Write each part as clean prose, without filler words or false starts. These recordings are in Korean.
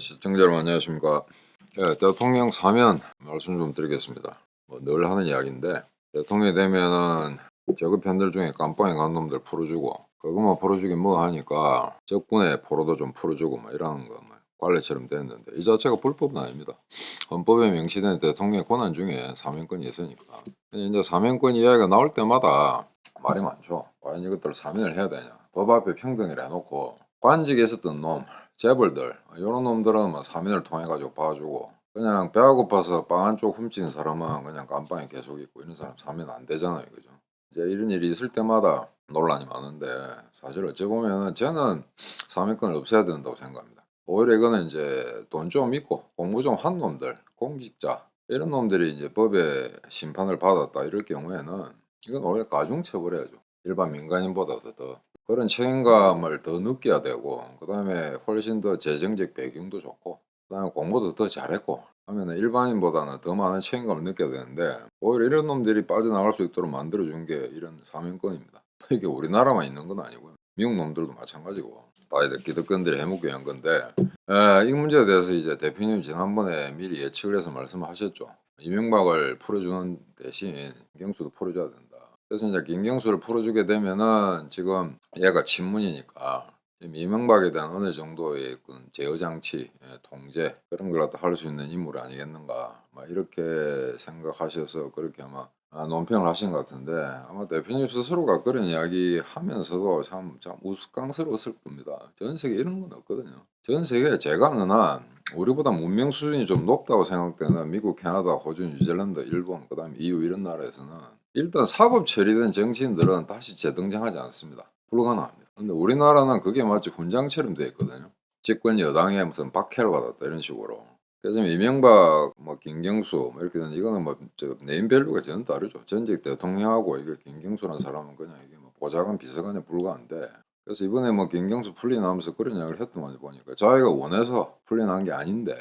시청자 여러분 안녕하십니까. 대통령 사면 말씀 좀 드리겠습니다. 늘 하는 이야기인데 대통령이 되면은 저급 편들 중에 깜빵에 간 놈들 풀어주고 그것만 풀어주긴 뭐 하니까 적군의 포로도 좀 풀어주고 뭐 이러는 거 뭐 관례처럼 됐는데 이 자체가 불법은 아닙니다. 헌법에 명시된 대통령의 권한 중에 사면권이 있으니까. 이제 사면권 이야기가 나올 때마다 말이 많죠. 과연 이것들을 사면을 해야 되냐. 법 앞에 평등이라 해놓고 관직에 있었던 놈 재벌들 이런 놈들은 뭐 사면을 통해 가지고 봐주고 그냥 배가 고파서 빵 한 쪽 훔친 사람은 그냥 깜빵에 계속 있고 이런 사람 사면 안 되잖아요, 그죠? 이제 이런 일이 있을 때마다 논란이 많은데 사실 어찌 보면은 저는 사면권을 없애야 된다고 생각합니다. 오히려 이거는 이제 돈 좀 있고 공부 좀 한 놈들, 공직자 이런 놈들이 이제 법의 심판을 받았다 이럴 경우에는 이건 오히려 가중처벌해야죠. 일반 민간인보다도 더. 그런 책임감을 더 느껴야 되고 그다음에 훨씬 더 재정적 배경도 좋고 그다음에 공부도 더 잘했고 하면은 일반인보다는 더 많은 책임감을 느껴야 되는데 오히려 이런 놈들이 빠져나갈 수 있도록 만들어 준 게 이런 사면권입니다. 이게 우리나라만 있는 건 아니고요. 미국 놈들도 마찬가지고 바이든 기득권들이 해먹게 한 건데 이 문제에 대해서 이제 대표님 지난번에 미리 예측을 해서 말씀하셨죠. 이명박을 풀어주는 대신 김경수도 풀어줘야 된다. 그래서 이제 김경수를 풀어주게 되면은 지금 얘가 친문이니까 지금 이명박에 대한 어느 정도의 제어 장치, 통제 그런 걸 갖다 할 수 있는 인물 아니겠는가. 막 이렇게 생각하셔서 그렇게 아마 논평을 하신 것 같은데 아마 대표님 스스로가 그런 이야기 하면서도 참 우스꽝스러웠을 겁니다. 전 세계 이런 건 없거든요. 전 세계 제가 아는 한 우리보다 문명 수준이 좀 높다고 생각되는 미국, 캐나다, 호주, 뉴질랜드, 일본, 그다음에 EU 이런 나라에서는 일단 사법 처리된 정치인들은 다시 재등장하지 않습니다. 불가능합니다. 근데 우리나라는 그게 마치 훈장처럼 돼 있거든요. 집권 여당에 무슨 박해를 받았다 이런 식으로. 그래서 이명박, 뭐 김경수 뭐 이렇게 되는 이거는 뭐저 네임밸류가 전혀 다르죠. 전직 대통령하고 이거 김경수라는 사람은 그냥 이게 뭐 보좌관 비서관에 불과한데 그래서 이번에 뭐 김경수 풀려나면서 그런 이야기를 했더만 보니까 자기가 원해서 풀려난 게 아닌데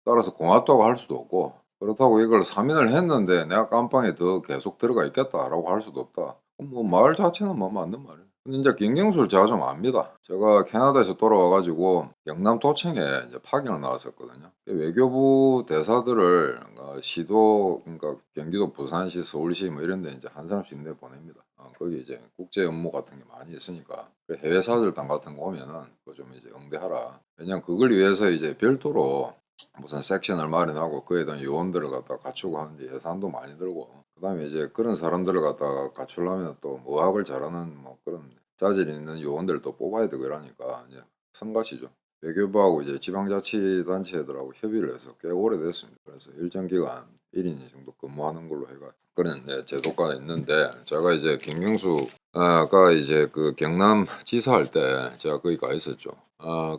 따라서 고맙다고 할 수도 없고 그렇다고 이걸 사면을 했는데 내가 깜빵에 더 계속 들어가 있겠다라고 할 수도 없다. 뭐 말 자체는 뭐 맞는 말이에요. 근데 이제 김경수를 제가 좀 압니다. 제가 캐나다에서 돌아와 가지고 경남도청에 이제 파견을 나왔었거든요. 외교부 대사들을 시도 그러니까 경기도, 부산시, 서울시 뭐 이런 데 이제 한 사람씩 내 보냅니다. 거기 이제 국제 업무 같은 게 많이 있으니까 해외 사절단 같은 거 오면은 그거 좀 이제 응대하라. 왜냐면 그걸 위해서 이제 별도로 무슨 섹션을 마련하고 그에 대한 요원들을 갖다가 갖추고 하는데 예산도 많이 들고 그다음에 이제 그런 사람들을 갖다가 갖추려면 또 의학을 잘하는 뭐 그런 자질 있는 요원들을 또 뽑아야 되고 이러니까 이제 성가시죠. 외교부하고 이제 지방자치단체들하고 협의를 해서 꽤 오래됐습니다. 그래서 일정 기간 1인 정도 근무하는 걸로 해가 그런 제도가 있는데 제가 이제 김경수가 이제 그 경남 지사할 때 제가 거기 가 있었죠.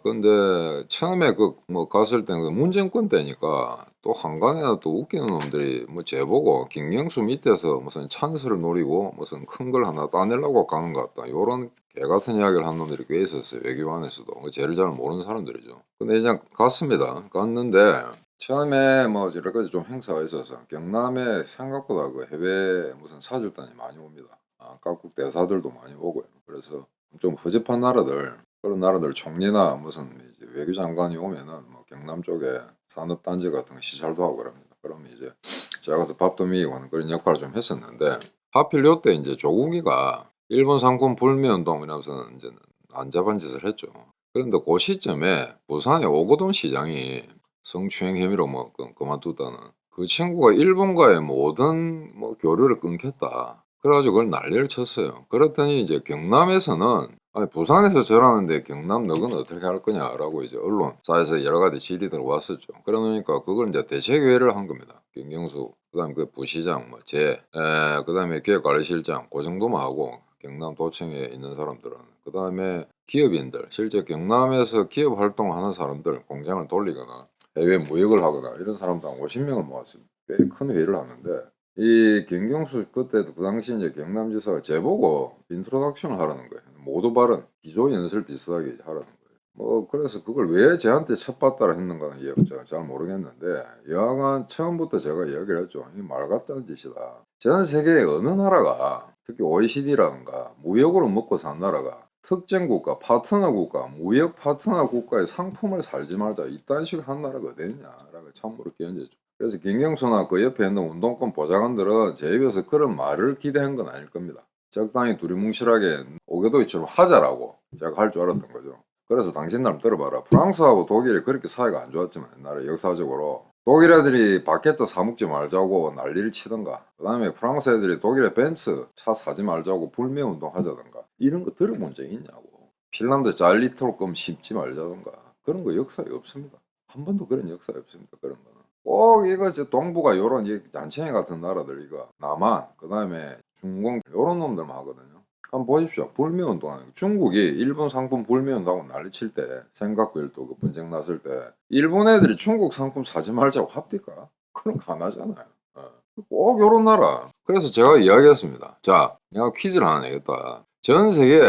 근데 처음에 그 뭐 갔을 때는 그 문정권 때니까 또 한간에는 또 웃기는 놈들이 뭐 제보고 김경수 밑에서 무슨 찬스를 노리고 무슨 큰 걸 하나 따내려고 가는 것 같다. 요런 개 같은 이야기를 한 놈들이 꽤 있었어요. 외교관에서도. 그 죄를 잘 모르는 사람들이죠. 근데 이제 갔습니다. 갔는데 처음에 뭐 여러 가지 좀 행사가 있어서 경남에 생각보다 그 해외 무슨 사절단이 많이 옵니다. 각국 대사들도 많이 오고요. 그래서 좀 허접한 나라들 그런 나라들 총리나 무슨 이제 외교장관이 오면은 뭐 경남 쪽에 산업단지 같은 거 시찰도 하고 그럽니다. 그러면 이제 제가 가서 밥도 먹이고 하는 그런 역할을 좀 했었는데 하필 요때 이제 조국이가 일본 상권 불매운동 이러면서 이제 난잡한 짓을 했죠. 그런데 그 시점에 부산의 오거돈 시장이 성추행 혐의로 뭐 그만두다는 그 친구가 일본과의 모든 뭐 교류를 끊겠다. 그래가지고 그걸 난리를 쳤어요. 그랬더니 이제 경남에서는 아니 부산에서 저러는데 경남 너는 어떻게 할 거냐라고 이제 언론사에서 여러 가지 질의 들어왔었죠. 그러니까 그걸 이제 대책회의를 한 겁니다. 김경수 그다음 그 부시장 그다음에 기획관리실장 그 정도만 하고 경남도청에 있는 사람들은 그다음에 기업인들 실제 경남에서 기업 활동하는 사람들 공장을 돌리거나 해외 무역을 하거나 이런 사람들 한 50명을 모았습니다. 꽤 큰 회의를 하는데 이 김경수 그때도 그 당시 이제 경남지사가 제보고 인트로덕션을 하라는 거예요. 모두 발언, 기조 연설 비슷하게 하라는 거예요. 뭐 그래서 그걸 왜 저한테 첩봤다라 했는가는 제가 잘 모르겠는데 여하간 처음부터 제가 이야기를 했죠. 이 말 같다는 짓이다. 전 세계의 어느 나라가 특히 OECD라든가 무역으로 먹고 산 나라가 특정 국가, 파트너 국가, 무역 파트너 국가의 상품을 살지 말자. 이딴 식 한 나라가 어딨냐라고 참으로 견제죠. 그래서 김경수나 그 옆에 있는 운동권 보좌관들은 제 입에서 그런 말을 기대한 건 아닐 겁니다. 적당히 두리뭉실하게 오개도이처럼 하자라고 제가 할 줄 알았던 거죠. 그래서 당신들 들어봐라. 프랑스하고 독일이 그렇게 사이가 안 좋았지만 옛날에 역사적으로 독일 애들이 바게트 사 먹지 말자고 난리를 치던가, 그 다음에 프랑스 애들이 독일의 벤츠 차 사지 말자고 불매운동 하자던가, 이런 거 들어본 적 있냐고. 핀란드 잘리토금 심지 말자던가, 그런 거 역사에 없습니다. 한 번도 그런 역사에 없습니다. 그런 거는 꼭 이거 동북아 요런 난청이 같은 나라들, 이거 남한, 그 다음에 중공 요런 놈들만 하거든요. 한번 보십시오. 불매운동. 중국이 일본 상품 불매운동하고 난리칠 때, 생각구일도 그 분쟁 났을 때 일본 애들이 중국 상품 사지 말자고 합니까? 그런 거 안 하잖아요. 꼭 요런 나라. 그래서 제가 이야기했습니다. 자, 내가 퀴즈를 하나 내겠다. 전 세계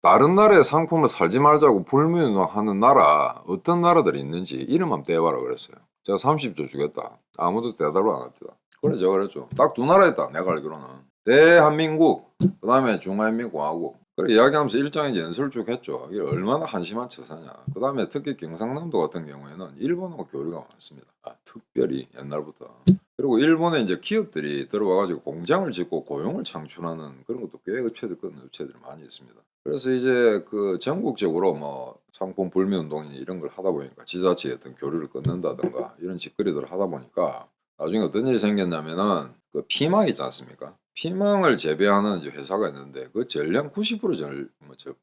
다른 나라의 상품을 사지 말자고 불매운동 하는 나라, 어떤 나라들이 있는지 이름 한번 떼봐라 그랬어요. 제가 30조 주겠다. 아무도 대답을 안 합니다. 그래 제가 그랬죠. 딱 두 나라 있다. 내가 알기로는 대한민국, 그 다음에 중화인민공화국. 그래 이야기하면서 일장의 연설을 쭉 했죠. 이게 얼마나 한심한 처사냐. 그 다음에 특히 경상남도 같은 경우에는 일본하고 교류가 많습니다. 특별히 옛날부터. 그리고 일본에 이제 기업들이 들어와가지고 공장을 짓고 고용을 창출하는 그런 것도 꽤 업체들, 그런 업체들이 많이 있습니다. 그래서 이제 그 전국적으로 뭐 상품 불매 운동이니 이런 걸 하다 보니까 지자체에 어떤 교류를 끊는다든가 이런 짓거리들을 하다 보니까 나중에 어떤 일이 생겼냐면은 그 피망 있지 않습니까? 피망을 재배하는 이제 회사가 있는데 그 전량 90%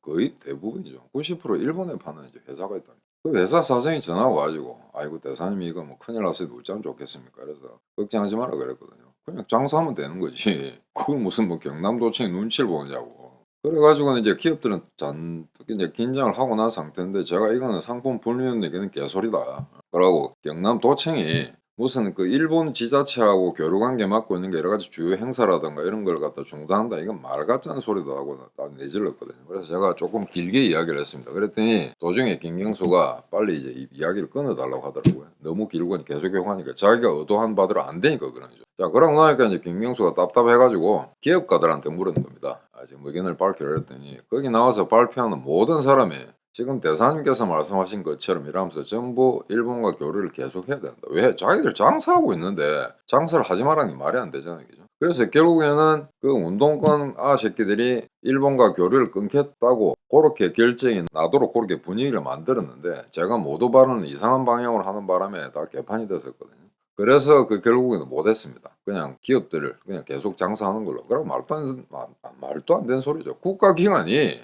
거의 대부분이죠. 90% 일본에 파는 이제 회사가 있다. 그 회사 사장이 전화 와가지고 아이고 대사님 이거 뭐 큰일 났어요. 어쩌면 좋겠습니까? 그래서 걱정하지 마라 그랬거든요. 그냥 장사하면 되는 거지. 그걸 무슨 뭐 경남도청이 눈치를 보느냐고. 그래가지고 이제 기업들은 잔뜩 이제 긴장을 하고 난 상태인데 제가 이거는 상품 불매운동 이거는 개소리다. 그러고 경남도청이 무슨 그 일본 지자체하고 교류 관계 맡고 있는 게 여러 가지 주요 행사라든가 이런 걸 갖다 중단한다. 이건 말 같지 않은 소리도 하고 딱 내질렀거든요. 그래서 제가 조금 길게 이야기를 했습니다. 그랬더니 도중에 김경수가 빨리 이제 이야기를 끊어달라고 하더라고요. 너무 길고 계속 하니까 자기가 의도한 바대로 안 되니까 그런 거죠. 자, 그러고 나니까 이제 김경수가 답답해가지고 기업가들한테 물은 겁니다. 지금 의견을 발표를 했더니 거기 나와서 발표하는 모든 사람이 지금 대사님께서 말씀하신 것처럼 이러면서 전부 일본과 교류를 계속 해야 된다. 왜? 자기들 장사하고 있는데 장사를 하지 말라는 게 말이 안 되잖아요. 그죠? 그래서 결국에는 그 운동권 새끼들이 일본과 교류를 끊겠다고 그렇게 결정이 나도록 그렇게 분위기를 만들었는데 제가 모두 발언을 이상한 방향으로 하는 바람에 다 개판이 됐었거든요. 그래서 그 결국에는 못했습니다. 그냥 기업들을 그냥 계속 장사하는 걸로. 그럼 말도 안 되는 소리죠. 국가기관이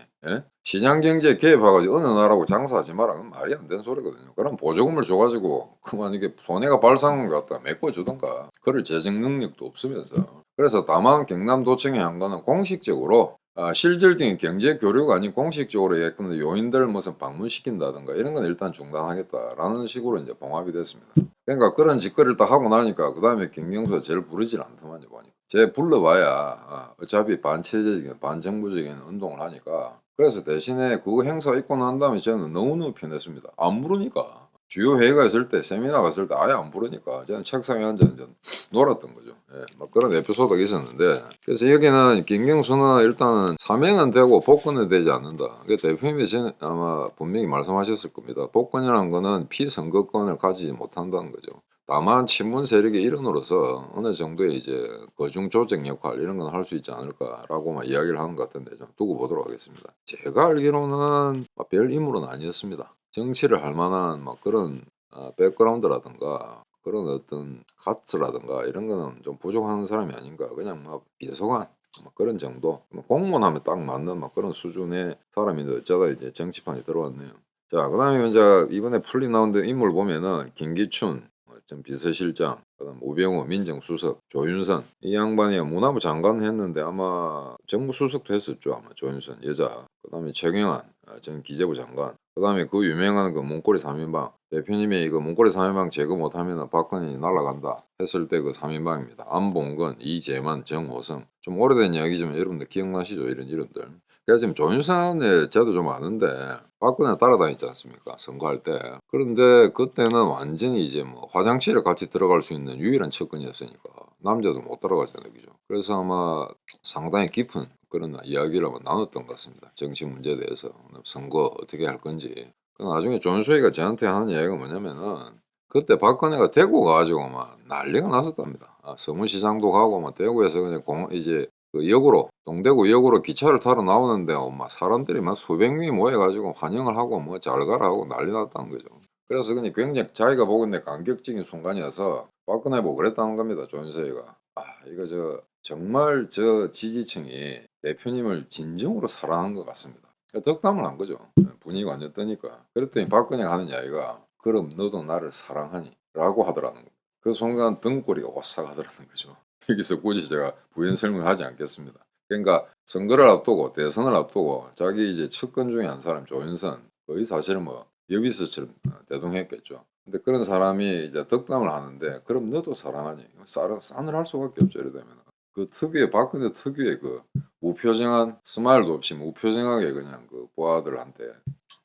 시장경제에 개입해가지고 어느 나라하고 장사하지 마라. 그건 말이 안 되는 소리거든요. 그럼 보조금을 줘가지고 그만 이게 손해가 발생한 것 같다 메꿔주던가. 그럴 재정 능력도 없으면서. 그래서 다만 경남도청이 한 거는 공식적으로 실질적인 경제 교류가 아닌 공식적으로 예컨대 요인들 무슨 방문시킨다든가 이런 건 일단 중단하겠다라는 식으로 이제 봉합이 됐습니다. 그러니까 그런 짓거리를 딱 하고 나니까 그 다음에 김경수가 저를 부르질 않더만요. 보니까 쟤 불러봐야 어차피 반체제적인 반정부적인 운동을 하니까. 그래서 대신에 그 행사 있고 난 다음에 저는 너무너무 편했습니다. 안 부르니까. 주요 회의가 있을 때 세미나 갔을 때 아예 안 부르니까 저는 책상에 앉아 이제 놀았던 거죠. 막 그런 에피소드가 있었는데, 그래서 여기는 김경수는 일단은 사면은 되고 복권은 되지 않는다. 그 대표님이 아마 분명히 말씀하셨을 겁니다. 복권이라는 거는 피선거권을 가지지 못한다는 거죠. 다만 친문 세력의 일원으로서 어느 정도의 이제 거중 조정 역할 이런 건 할 수 있지 않을까라고만 이야기를 하는 것 같은데 좀 두고 보도록 하겠습니다. 제가 알기로는 별 인물은 아니었습니다. 정치를 할 만한 막 그런 백그라운드라든가 그런 어떤 가츠라든가 이런 거는 좀 부족한 사람이 아닌가. 그냥 막 비서관 막 그런 정도. 공무원 하면 딱 맞는 막 그런 수준의 사람인데 어쩌다 이제 정치판에 들어왔네요. 자, 그다음에 이제 이번에 풀리 나온 인물 보면은 김기춘 전 비서실장, 그다음 우병우 민정수석, 조윤선 이 양반이 문화부 장관 했는데 아마 정무수석도 했었죠. 아마 조윤선 여자. 그다음에 최경환 전 기재부 장관. 그다음에 그 유명한 그 문고리 3인방 대표님이 이거 문고리 3인방 제거 못하면 박근혜 날아간다 했을 때 그 3인방입니다. 안봉근, 이재만, 정호성. 좀 오래된 이야기지만 여러분들 기억나시죠? 이런 이름들. 그래서 지금 조윤선에 저도 좀 아는데 박근혜 따라다녔지 않습니까? 선거할 때. 그런데 그때는 완전히 이제 뭐 화장실에 같이 들어갈 수 있는 유일한 측근이었으니까 남자도 못 따라가잖아요. 그죠? 그래서 아마 상당히 깊은 그런 이야기를 한번 나눴던 것 같습니다. 정치 문제에 대해서 선거 어떻게 할 건지. 그 나중에 존스웨이가 저한테 하는 이야기가 뭐냐면은 그때 박근혜가 대구 가가지고 막 난리가 났었답니다. 서문시장도 가고 막 대구에서 그냥 이제 그 역으로 동대구 역으로 기차를 타러 나오는데 막 사람들이 막 수백 명이 모여가지고 환영을 하고 뭐 잘 가라 하고 난리 났다는 거죠. 그래서 그냥 굉장히 자기가 보건대 감격적인 순간이어서 박근혜 보고 그랬다는 겁니다. 존스웨이가. 이거 정말 지지층이 대표님을 진정으로 사랑한 것 같습니다. 덕담을 한 거죠. 분위기가 완전 뜨니까. 그랬더니 박근혜가 하는 이야기가 그럼 너도 나를 사랑하니? 라고 하더라는 거예요. 그 순간 등골이 오싹 하더라는 거죠. 여기서 굳이 제가 부연 설명하지 않겠습니다. 그러니까 선거를 앞두고 대선을 앞두고 자기 이제 측근 중에 한 사람 조윤선 거의 사실은 뭐 여비스처럼 대동했겠죠. 근데 그런 사람이 이제 덕담을 하는데 그럼 너도 사랑하니? 싸늘할 수밖에 없죠. 이러다면 그 특유의 박근혜 특유의 그 무표정한 스마일도 없이 무표정하게 그냥 그 부하들한테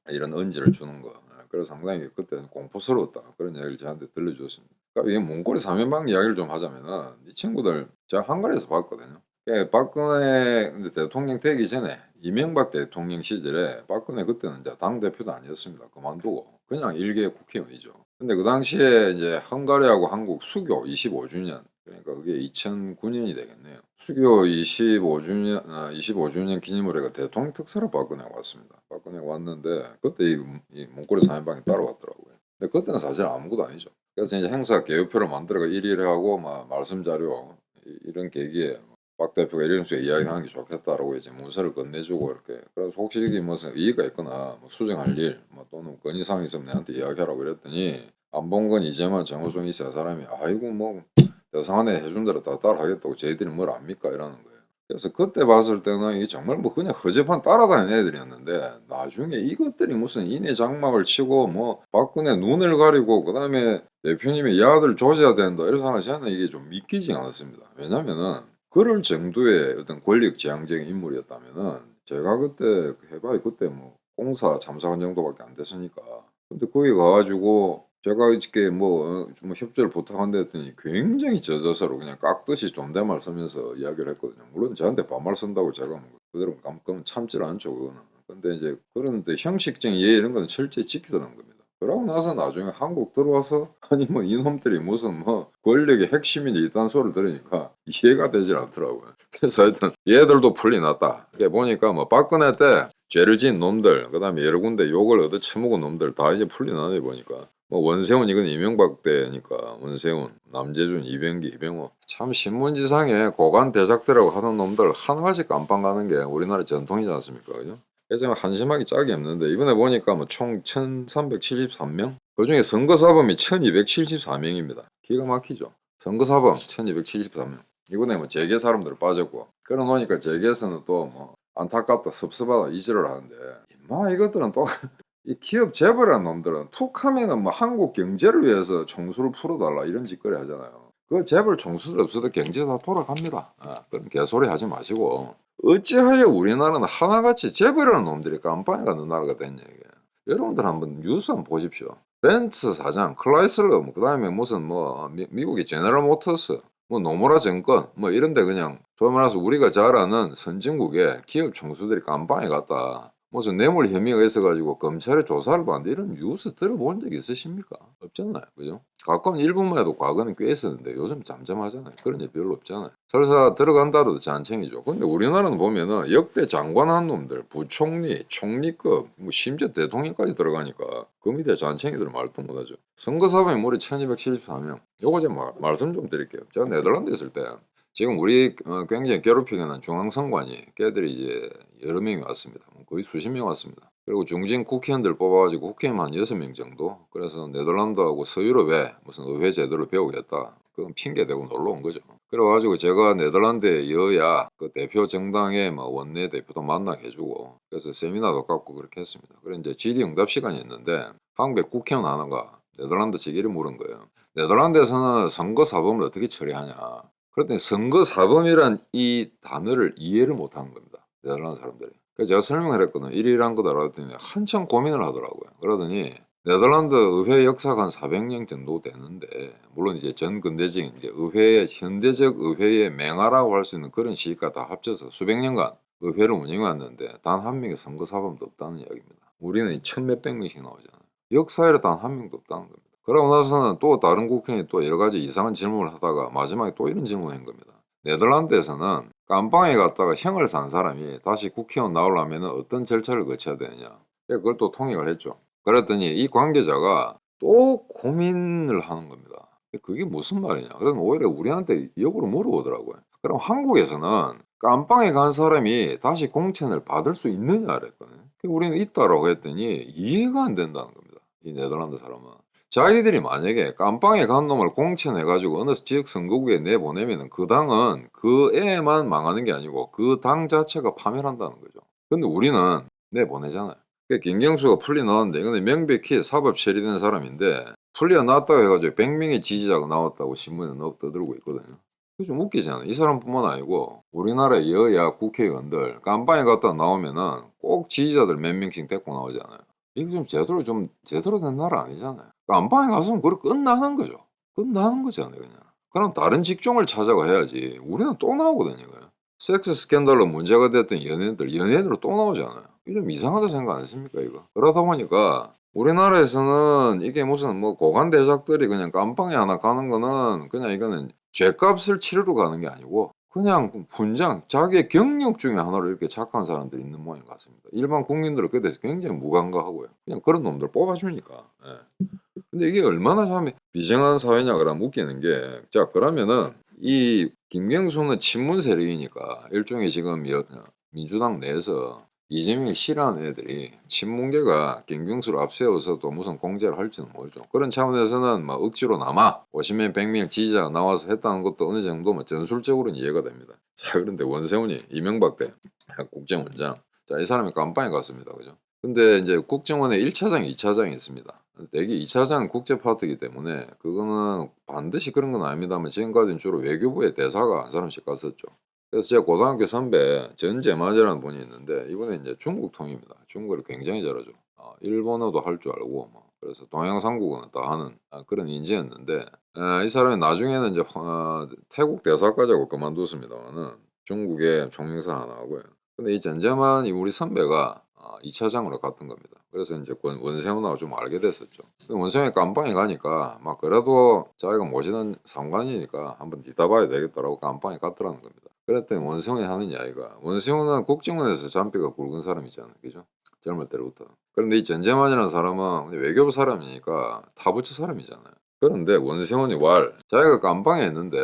이런 언지를 주는 거. 그래서 상당히 그때는 공포스러웠다. 그런 이야기를 저한테 들려줬습니다. 그러니까 이게 몽골의 사면방 이야기를 좀 하자면은 이 친구들 제가 한간에서 봤거든요. 박근혜 근데 대통령 되기 전에 이명박 대통령 시절에 박근혜 그때는 이제 당 대표도 아니었습니다. 그만두고 그냥 일개 국회의원이죠. 근데 그 당시에 이제 헝가리하고 한국 수교 25주년 그러니까 그게 2009년이 되겠네요. 수교 25주년 기념으로 해가 대통령 특사로 박근혜가 왔습니다. 박근혜가 왔는데 그때 이 몽골의 사면방이 따라왔더라고요. 근데 그때는 사실 아무것도 아니죠. 그래서 이제 행사 계획표를 만들어가 일일이 하고 막 말씀 자료 이런 계기에 박 대표가 이런 식으로 이야기하는 게 좋겠다라고 이제 문서를 건네주고 이렇게 그래서 혹시 여기 무슨 이의가 있거나 뭐 수정할 일 뭐 또는 건의사항 있으면 내한테 이야기하라고 그랬더니 안 본 건 이제만 정호성 있어야 사람이 아이고 뭐 대상안에 해준 대로 다 따라하겠다고 저희들이 뭘 압니까 이러는 거예요. 그래서 그때 봤을 때는 이게 정말 뭐 그냥 허접한 따라다니는 애들이었는데 나중에 이것들이 무슨 인해 장막을 치고 뭐 박근혜 눈을 가리고 그다음에 대표님이 야들 조져야 된다 이래서 하나 저는 이게 좀 믿기지 않았습니다. 왜냐면은 그럴 정도의 어떤 권력 지향적인 인물이었다면은 제가 그때 해봐야 그때 뭐 공사 참사관 정도밖에 안 됐으니까 근데 거기 가가지고 제가 이렇게 좀 협조를 부탁한다 했더니 굉장히 젖어서로 그냥 깍듯이 존댓말 쓰면서 이야기를 했거든요. 물론 저한테 반말 쓴다고 제가 뭐 그대로 감금 참질 않죠 그거는. 근데 이제 그런데 형식적인 예의 이런 거는 철저히 지키더라는 겁니다. 그러고 나서 나중에 한국 들어와서 아니 뭐 이놈들이 무슨 뭐 권력의 핵심이니 이딴 소리를 들으니까 이해가 되질 않더라고요. 그래서 하여튼 얘들도 풀리 났다. 이렇게 보니까 뭐 박근혜 때 죄를 지은 놈들 그다음에 여러 군데 욕을 얻어 처먹은 놈들 다 이제 풀리 나네 보니까 뭐 원세훈 이건 이명박 때니까 원세훈, 남재준, 이병기, 이병호 참 신문지상에 고관 대작들하고 하는 놈들 하나씩 깜빵 가는 게 우리나라 전통이지 않습니까? 그죠? 그래서 한심하기 짝이 없는데 이번에 보니까 뭐 총 1373명? 그중에 선거사범이 1274명입니다. 기가 막히죠. 선거사범 1274명. 이번에 뭐 재계 사람들 빠졌고 그러놓으니까 재계에서는 또 뭐 안타깝다 섭섭하다 이지를 하는데 임마 이것들은 또 이 기업 재벌이라는 놈들은 툭 하면은 뭐 한국 경제를 위해서 총수를 풀어달라 이런 짓거리 하잖아요. 그 재벌 총수들 없어도 경제 다 돌아갑니다. 그런 개소리 하지 마시고 어찌하여 우리나라는 하나같이 재벌이라는 놈들이 깜빵에 가는 나라가 됐냐 이게. 여러분들 한번 뉴스 한번 보십시오. 벤츠 사장, 클라이슬러, 그다음에 무슨 뭐 미국의 제너럴 모터스, 뭐 노무라 증권, 뭐 이런데 그냥 소위 말해서 우리가 잘 아는 선진국의 기업 총수들이 깜빵에 갔다. 무슨 뇌물 혐의가 있어가지고 검찰에 조사를 받는데 이런 뉴스 들어본 적 있으십니까? 없잖아요. 그죠? 가까운 일본만 해도 과거는 꽤 있었는데 요즘 잠잠하잖아요. 그런 일 별로 없잖아요. 설사 들어간다 해도 잔챙이죠. 근데 우리나라는 보면은 역대 장관 한 놈들, 부총리, 총리급, 뭐 심지어 대통령까지 들어가니까 그 밑에 잔챙이들 말도 못하죠. 선거사범이 무려 1274명. 요거 제가 말씀 좀 드릴게요. 제가 네덜란드 있을 때 지금 우리 굉장히 괴롭히게 한 중앙선관위 걔들이 이제 여러 명이 왔습니다. 거의 수십 명 왔습니다. 그리고 중진 국회의원들 뽑아가지고 국회의원 한 6명 정도. 그래서 네덜란드하고 서유럽에 무슨 의회 제도를 배우겠다. 그건 핑계대고 놀러 온 거죠. 그래가지고 제가 네덜란드의 여야 그 대표 정당의 뭐 원내 대표도 만나게 해주고 그래서 세미나도 갖고 그렇게 했습니다. 그래 이제 질의응답 시간이 있는데 한국의 국회의원 하나가 네덜란드 측일을 물은 거예요. 네덜란드에서는 선거사범을 어떻게 처리하냐. 그랬더니 선거사범이란 이 단어를 이해를 못하는 겁니다. 네덜란드 사람들이. 그래서 제가 설명을 했거든요. 일이란 거다 그랬더니 한참 고민을 하더라고요. 그러더니 네덜란드 의회 역사가 한 400년 정도 되는데, 물론 이제 전 근대적인 이제 의회의 현대적 의회의 맹하라고 할 수 있는 그런 시기가 다 합쳐서 수백 년간 의회를 운영해왔는데 단 한 명의 선거 사범도 없다는 이야기입니다. 우리는 천 몇백 명씩 나오잖아요. 역사에 단 한 명도 없다는 겁니다. 그러고 나서는 또 다른 국회의원이 또 여러 가지 이상한 질문을 하다가 마지막에 또 이런 질문을 한 겁니다. 네덜란드에서는 깜빵에 갔다가 형을 산 사람이 다시 국회의원 나오려면 어떤 절차를 거쳐야 되느냐. 그걸 또 통역을 했죠. 그랬더니 이 관계자가 또 고민을 하는 겁니다. 그게 무슨 말이냐. 그러면 오히려 우리한테 역으로 물어보더라고요. 그럼 한국에서는 깜빵에 간 사람이 다시 공천을 받을 수 있느냐 그랬거든요. 우리는 있다라고 했더니 이해가 안 된다는 겁니다. 이 네덜란드 사람은. 자기들이 만약에 깜빵에 간 놈을 공천해가지고 어느 지역 선거구에 내보내면 그 당은 그 애만 망하는 게 아니고 그 당 자체가 파멸한다는 거죠. 근데 우리는 내보내잖아요. 김경수가 풀려나왔는데 이거는 명백히 사법 처리된 사람인데 풀려났다고 해가지고 100명의 지지자가 나왔다고 신문에 떠들고 있거든요. 그게 좀 웃기잖아요. 이 사람뿐만 아니고 우리나라 여야 국회의원들 깜빵에 갔다 나오면은 꼭 지지자들 몇 명씩 데리고 나오잖아요. 이게 제대로 된 나라 아니잖아요. 깜빵에 가서는 그걸 끝나는 거죠. 끝나는 거잖아요, 그냥. 그럼 다른 직종을 찾아가 해야지. 우리는 또 나오거든요, 그냥. 섹스 스캔들로 문제가 됐던 연예인으로 또 나오잖아요. 이게 좀 이상하다 생각 안 했습니까, 이거? 그러다 보니까 우리나라에서는 이게 무슨 뭐 고관 대작들이 그냥 깜빵에 하나 가는 거는 그냥 이거는 죗값을 치르러 가는 게 아니고 그냥 분장, 자기의 경력 중에 하나로 이렇게 착한 사람들이 있는 모양 같습니다. 일반 국민들은 그에 대해서 굉장히 무감각하고요. 그냥 그런 놈들 뽑아주니까. 예. 근데 이게 얼마나 참 비정한 사회냐 그러면 웃기는 게, 자 그러면은 이 김경수는 친문 세력이니까 일종의 지금 민주당 내에서 이재명이 싫어하는 애들이 친문계가 김경수를 앞세워서도 무슨 공제를 할지는 모르죠. 그런 차원에서는 막 억지로 남아 50명 100명 지지자가 나와서 했다는 것도 어느 정도 뭐 전술적으로는 이해가 됩니다. 자 그런데 원세훈이 이명박 때 국정원장, 자 이 사람이 깜빵에 갔습니다. 그죠? 근데 이제 국정원에 1차장, 2차장이 있습니다. 이게 2차장 국제 파트이기 때문에 그거는 반드시 그런 건 아닙니다만 지금까지는 주로 외교부의 대사가 한 사람씩 갔었죠. 그래서 제가 고등학교 선배 전재만이라는 분이 있는데 이번에 이제 중국 통입니다. 중국어를 굉장히 잘하죠. 일본어도 할 줄 알고 뭐 그래서 동양 삼국어는 다 하는 그런 인재였는데 이 사람이 나중에는 이제 태국 대사까지 하고 그만뒀습니다만은 중국의 총영사 하나 하고요. 근데 이 전재만이 우리 선배가 2차장으로 갔던 겁니다. 그래서 이제 원세훈하고 좀 알게 됐었죠. 원세훈이 깜빵에 가니까 막 그래도 자기가 모시는 상관이니까 한번 뒤따봐야 되겠다라고 깜빵에 갔더라는 겁니다. 그랬더니 원세훈이 하는 이야기가, 원세훈은 국정원에서 잔뼈가 굵은 사람이잖아요. 그죠? 젊을 때부터. 그런데 이 전재만이라는 사람은 외교부 사람이니까 타부처 사람이잖아요. 그런데 원세훈이 자기가 깜빵에 있는데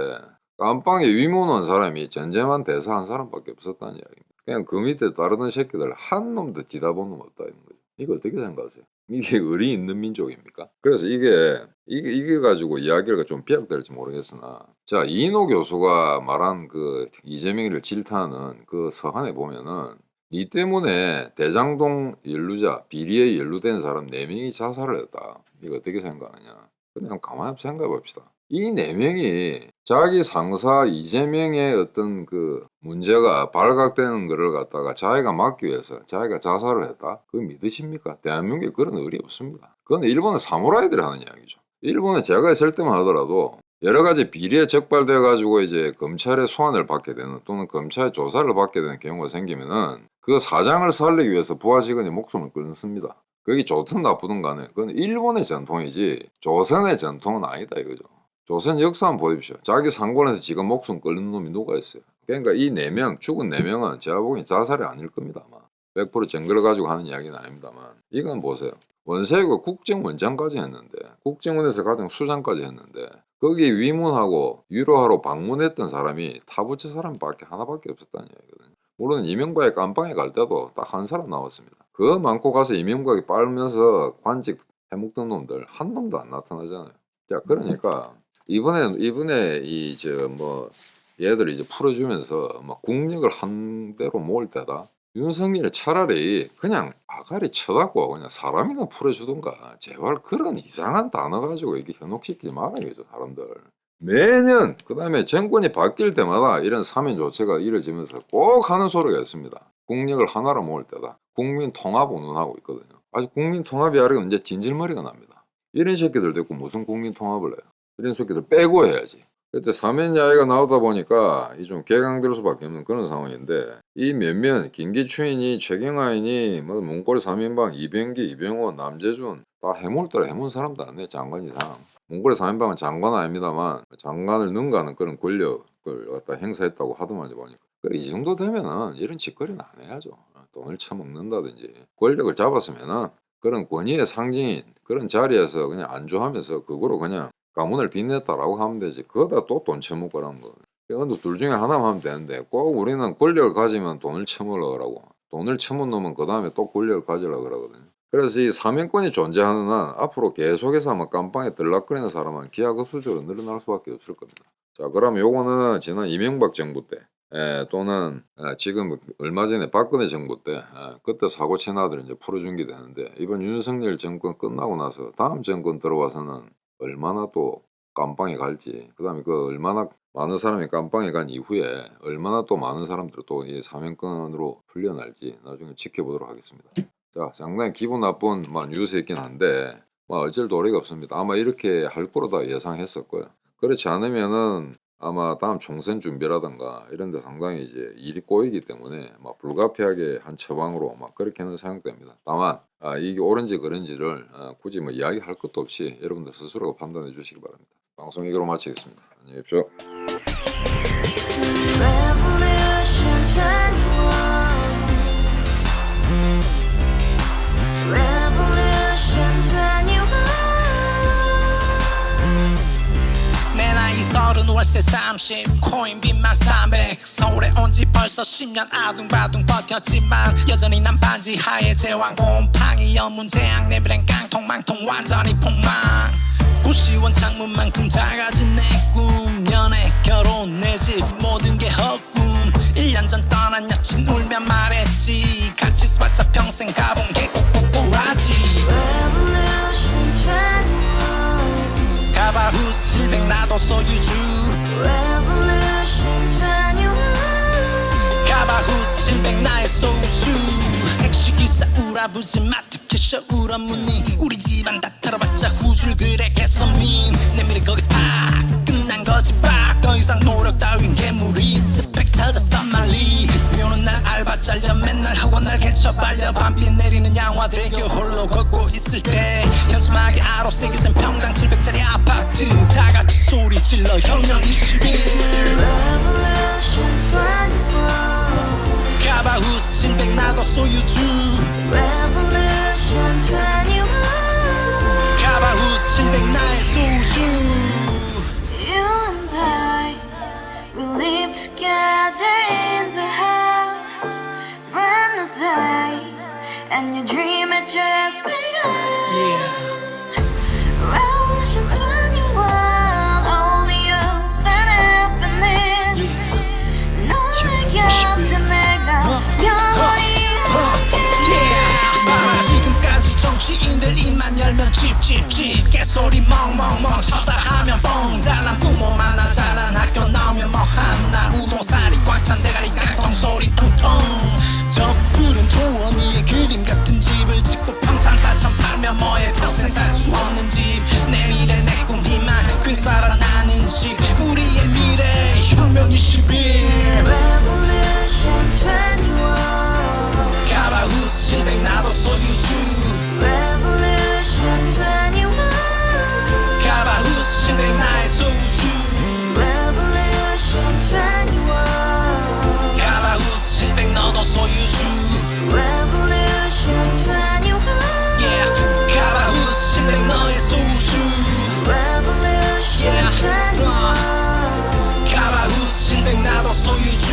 깜빵에 위문한 사람이 전재만 대사 한 사람밖에 없었다는 이야기입니다. 그냥 그 밑에 따르는 새끼들 한 놈도 뒤다본 놈 없다 이런 거죠. 이거 어떻게 생각하세요? 이게 의리 있는 민족입니까? 그래서 이게 가지고 이야기가 좀 비약될지 모르겠으나, 자 이인호 교수가 말한 그 이재명이를 질타하는 그 서한에 보면은 이 때문에 대장동 연루자 비리에 연루된 사람 4명이 자살을 했다. 이거 어떻게 생각하느냐? 그냥 가만히 생각해 봅시다. 이 4명이 자기 상사 이재명의 어떤 그 문제가 발각되는 거를 갖다가 자기가 막기 위해서 자기가 자살을 했다? 그거 믿으십니까? 대한민국에 그런 의리 없습니다. 그건 일본의 사무라이들이 하는 이야기죠. 일본에 제가 있을 때만 하더라도 여러 가지 비리에 적발돼 가지고 이제 검찰의 소환을 받게 되는 또는 검찰의 조사를 받게 되는 경우가 생기면은 그 사장을 살리기 위해서 부하 직원이 목숨을 끊습니다. 그게 좋든 나쁘든 간에 그건 일본의 전통이지 조선의 전통은 아니다 이거죠. 조선 역사 한번 보십시오. 자기 상권에서 지금 목숨 끊는 놈이 누가 있어요? 그러니까 이 4명, 죽은 4명은 제가 보기엔 자살이 아닐 겁니다. 아마. 100% 증거를 가지고 하는 이야기는 아닙니다만 이건 보세요. 원세가 국정원장까지 했는데 국정원에서 가장 수장까지 했는데 거기 위문하고 위로하러 방문했던 사람이 타부처 사람밖에 하나밖에 없었다는 이야기거든요. 물론 이명박이 깜빵에 갈 때도 딱 한 사람 나왔습니다. 그 많고 가서 이명박이 빨면서 관직 해먹던 놈들 한 놈도 안 나타나잖아요. 자 그러니까 이번에 이 저 뭐 얘들 이제 풀어주면서 막 국력을 한 대로 모을 때다. 윤석열이 차라리 그냥 아가리 쳐갖고 그냥 사람이나 풀어주던가 제발 그런 이상한 단어 가지고 이게 현혹시키지 말아야겠죠 사람들. 매년 그 다음에 정권이 바뀔 때마다 이런 사면 조치가 이뤄지면서 꼭 하는 소리가 있습니다. 국력을 하나로 모을 때다. 국민 통합 운운하고 있거든요. 아직 국민 통합이 하려면 이제 진질머리가 납니다. 이런 새끼들 됐고 무슨 국민 통합을 해요. 이런 새끼들 빼고 해야지. 그때 사면 야외가 나오다 보니까 이 좀 개강될 수밖에 없는 그런 상황인데, 이 몇몇 김기춘이니 최경환이니 뭐 문고리 3인방 이병기 이병호 남재준 다 해물더라. 해물 사람도 아니네. 장관 이상. 문고리 3인방은 장관 아닙니다만 장관을 능가하는 그런 권력을 갖다 행사했다고 하더만 보니까, 그래 이 정도 되면은 이런 짓거리는 안 해야죠. 돈을 처먹는다든지 권력을 잡았으면은 그런 권위의 상징인 그런 자리에서 그냥 안주하면서 그거로 그냥 가문을 빛냈다라고 하면 되지. 그거다 또 돈 처먹으라는 거. 그런데 둘 중에 하나만 하면 되는데 꼭 우리는 권력을 가지면 돈을 처먹으라고. 돈을 처먹는 놈은 그 다음에 또 권력을 가지려고 그러거든요. 그래서 이 사면권이 존재하는 한 앞으로 계속해서 아마 깜빵에 들락거리는 사람은 기하급수적으로 늘어날 수밖에 없을 겁니다. 자, 그럼 요거는 지난 이명박 정부 때 또는 지금 얼마 전에 박근혜 정부 때 그때 사고 친 아들 이제 풀어준 게 되는데, 이번 윤석열 정권 끝나고 나서 다음 정권 들어와서는 얼마나 또 깜빵에 갈지, 그 다음에 그 얼마나 많은 사람이 깜빵에 간 이후에 얼마나 또 많은 사람들이 또 이 사면권으로 풀려날지 나중에 지켜보도록 하겠습니다. 자, 상당히 기분 나쁜 뉴스였긴 한데 어쩔 도리가 없습니다. 아마 이렇게 할 거로 다 예상했었고요. 그렇지 않으면은 아마 다음 총선 준비라든가 이런 데 상당히 이제 일이 꼬이기 때문에 불가피하게 한 처방으로 그렇게는 사용됩니다. 다만 이게 옳은지 그른지를 굳이 이야기할 것도 없이 여러분들 스스로가 판단해 주시기 바랍니다. 방송 이거로 마치겠습니다. 안녕히 계십시오. 서른 월세 30 코인빚만 300 서울에 온지 벌써 10년 아둥바둥 버텼지만 여전히 난 반지 하에 제왕 곰팡이 연문제약 내비랭 깡통 망통 완전히 폭망. 고시원 창문만큼 작아진 내 꿈 연애 결혼 내 집 모든 게 헛꿈. 1년 전 떠난 여친 울며 말했지 같이 써봤자 평생 가본 게 꼭꼭꼭하지. 가바후스 700 나도 소유주 가바후스 700 나의 소유주. 택시기사 우라부지 마트 캐셔 울어무니 우리 집안 다 털어봤자 후줄 그래 개선민 내 미래 거기서 팍 끝난 거지 팍. 더 이상 노력 따윈 괴물이 스펙 찾아 쌈말리. 비오는 날 알바 잘려 맨날 학원 날 개쳐 발려 밤비 내리는 양화대교 홀로 걷고 있을 때 현수막에 아로 새겨진 평당 700짜리 아파트 다같이 소리 질러 혁명 21 가바후스 700 나도 소유주 가바후스 700 나의 소유주. Together in the house, brand new day, and your dream had just begun. Revolution 21, only hope and happiness. 너의 곁에 내가 영원히 함께. 지금까지 정치인들 입만 열면 찝찝찝 개소리 멍멍멍 쳤다 하면 뻥. 잘난 부모 만나 잘난 학교 나오면 뭐 하나 우동살이 꽉 찬 대가리 깡통 소리 텅텅. 저 푸른 초원위에 그림 같은 집을 짓고 평상 4천 팔면 뭐해 평생 살 수 없는 집. 내 미래 내 꿈 희망 퀸 살아나는 집 우리의 미래 혁명 21 Revolution 21, 가바후스 700 나도 소유주 Revolution 21, 가바후스 700 나의 소유주 Revolution 21, 가바후스 700 너도 소유주 Revolution 21, yeah. 가바후스 700 너의 소유주 Revolution 21. 가바후스 700 나도 소유주